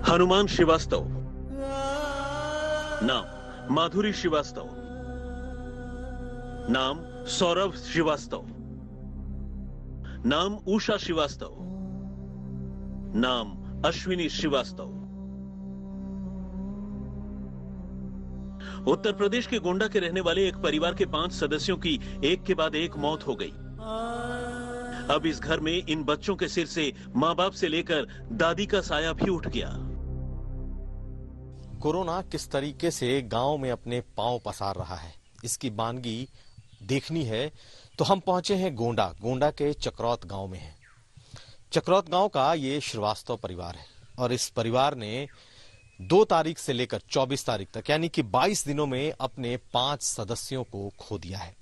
हनुमान श्रीवास्तव, नाम माधुरी श्रीवास्तव, नाम सौरभ श्रीवास्तव, नाम उषा श्रीवास्तव, नाम अश्विनी श्रीवास्तव। उत्तर प्रदेश के गोंडा के रहने वाले एक परिवार के 5 सदस्यों की एक के बाद एक मौत हो गई। अब इस घर में इन बच्चों के सिर से मां बाप से लेकर दादी का साया भी उठ गया। कोरोना किस तरीके से गांव में अपने पांव पसार रहा है, इसकी बानगी देखनी है तो हम पहुंचे हैं गोंडा के चक्रौत गांव में है। चक्रौत गांव का ये श्रीवास्तव परिवार है और इस परिवार ने 2 तारीख से लेकर 24 तारीख तक यानी कि 22 दिनों में अपने 5 सदस्यों को खो दिया है।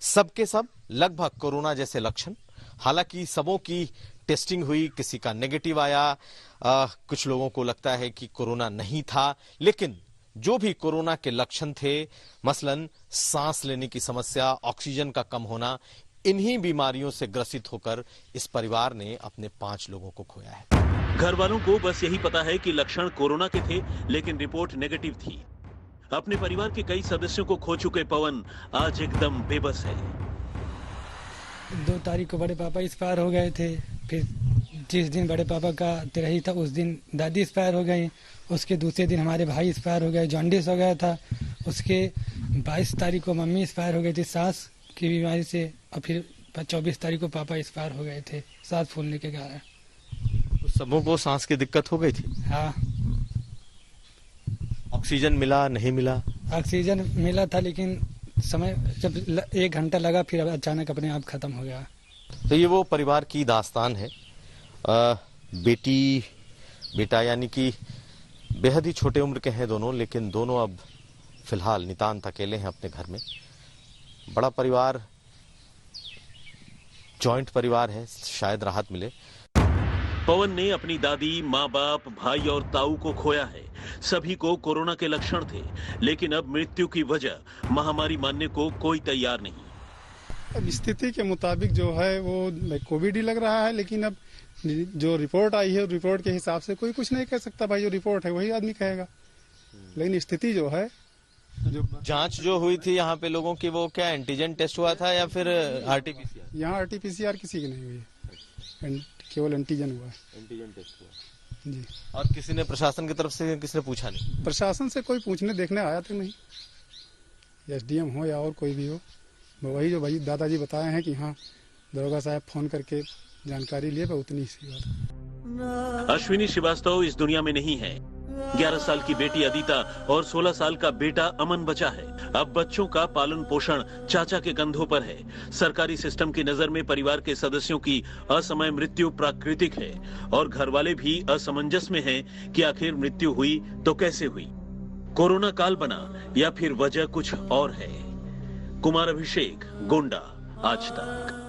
सबके सब लगभग कोरोना जैसे लक्षण, हालांकि सबों की टेस्टिंग हुई, किसी का नेगेटिव आया, कुछ लोगों को लगता है कि कोरोना नहीं था, लेकिन जो भी कोरोना के लक्षण थे, मसलन सांस लेने की समस्या, ऑक्सीजन का कम होना, इन्हीं बीमारियों से ग्रसित होकर इस परिवार ने अपने 5 लोगों को खोया है। घर वालों को बस यही पता है कि लक्षण कोरोना के थे, लेकिन रिपोर्ट नेगेटिव थी। अपने परिवार के कई सदस्यों को खो चुके पवन आज एकदम बेबस है। 2 तारीख को बड़े पापा एक्सपायर हो गए थे, फिर जिस दिन बड़े पापा का तिरही था उस दिन दादी एक्सपायर हो गई, उसके दूसरे दिन हमारे भाई एक्सपायर हो गए, जॉन्डिस हो गया था। उसके 22 तारीख को मम्मी एक्सपायर हो गई थी सांस की बीमारी से, और फिर 24 तारीख को पापा एक्सपायर हो गए थे सांस फूलने के कारण। सबों को सांस की दिक्कत हो गई थी। हाँ, ऑक्सीजन मिला नहीं मिला? ऑक्सीजन मिला था, लेकिन समय जब 1 घंटा लगा फिर अचानक अपने आप खत्म हो गया। तो ये वो परिवार की दास्तान है। बेटा यानी कि बेहद ही छोटे उम्र के हैं दोनों, लेकिन दोनों अब फिलहाल नितांत अकेले हैं अपने घर में। बड़ा परिवार, जॉइंट परिवार है, शायद राहत मिले। पवन ने अपनी दादी, माँ बाप, भाई और ताऊ को खोया है। सभी को कोरोना के लक्षण थे, लेकिन अब मृत्यु की वजह महामारी मानने को कोई तैयार नहीं। अब स्थिति के मुताबिक जो है वो कोविड ही लग रहा है, लेकिन अब जो रिपोर्ट आई है रिपोर्ट के हिसाब से कोई कुछ नहीं कह सकता। भाई जो रिपोर्ट है वही आदमी कहेगा, लेकिन स्थिति जो है, जो जांच जो हुई थी यहाँ पे लोगों की, वो क्या एंटीजन टेस्ट हुआ था या फिर आरटीपीसीआर? यहाँ आरटीपीसीआर किसी की नहीं हुई है, केवल एंटीजन हुआ है। एंटीजन टेस्ट हुआ जी। और किसी ने प्रशासन की तरफ से किसी ने पूछा नहीं? प्रशासन से कोई पूछने देखने आया तो नहीं, एसडीएम हो या और कोई भी हो, वही जो भाई दादाजी बताए हैं कि हाँ दरोगा साहब फोन करके जानकारी लिए, उतनी सी बात। अश्विनी श्रीवास्तव इस दुनिया में नहीं है। 11 साल की बेटी अदिता और 16 साल का बेटा अमन बचा है। अब बच्चों का पालन पोषण चाचा के कंधों पर है। सरकारी सिस्टम की नजर में परिवार के सदस्यों की असमय मृत्यु प्राकृतिक है और घर वाले भी असमंजस में हैं कि आखिर मृत्यु हुई तो कैसे हुई, कोरोना काल बना या फिर वजह कुछ और है। कुमार अभिषेक, गोंडा, आज तक।